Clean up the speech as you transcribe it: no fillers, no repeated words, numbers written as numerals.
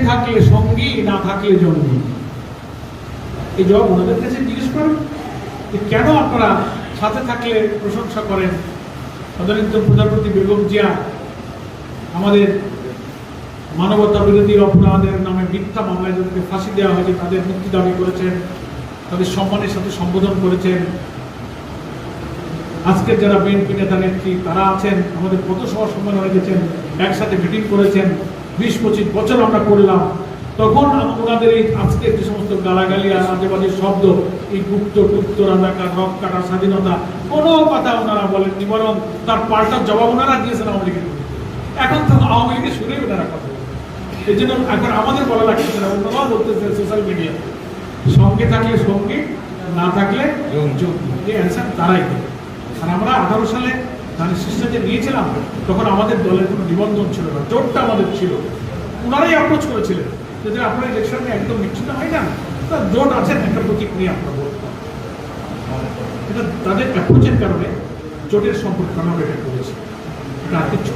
থাকলে সঙ্গী, না থাকলে জঙ্গি। এই জবাব ওনাদের কাছে জিজ্ঞেস করেন যে কেন আপনারা সাথে থাকলে প্রশংসা করেন। তদানীন্তন প্রধানমন্ত্রী বেগম জিয়া আমাদের মানবতা বিরোধী অপরাধের নামে মিথ্যা মামলায় যাদেরকে ফাঁসি দেওয়া হয়েছে তাদের মুক্তি দাবি করেছেন, তাদের সম্মানের সাথে সম্বোধন করেছেন। আজকের যারা বিএনপি নেতা নেত্রী তারা আছেন, আমাদের পথসভা সম্মান হয়ে গেছেন, একসাথে মিটিং করেছেন, 20-25 বছর আমরা করলাম। তখন ওনাদের এই আজকে যে সমস্ত গালাগালি আর আজেবাজে শব্দ, এই গুপ্ত টুপ্ত রাজাকার, রক কাটা, স্বাধীনতা, কোনো কথা ওনারা বলেননি, বরং তার পাল্টা জবাব ওনারা দিয়েছেন আওয়ামী লীগের। এখন তো আওয়ামী লীগের শুনেই ওনারা কথা বলেন। এই জন্য এখন আমাদের বলা লাগতেছে না, ওনারাও বলতেছে সোশ্যাল মিডিয়া, সঙ্গে থাকলে সঙ্গী, না থাকলে এই অ্যান্সার তারাই দেবে। আর আমরা 18 সালে ধানের শীর্ষে যে নিয়েছিলাম তখন আমাদের দলের কোনো নিবন্ধন ছিল না, জোটটা আমাদের ছিল। ওনারাই অ্যাপ্রোচ করেছিলেন যদি আপনার ইলেকশনে একদম নিশ্চিত হয় না, তার জোট আছেন, একটা প্রতীক নিয়ে আপনার ভোট। এটা তাদের অ্যাপ্রোচের কারণে জোটের সম্পর্কে আমরা এটা করেছি, এটা আর কিছু।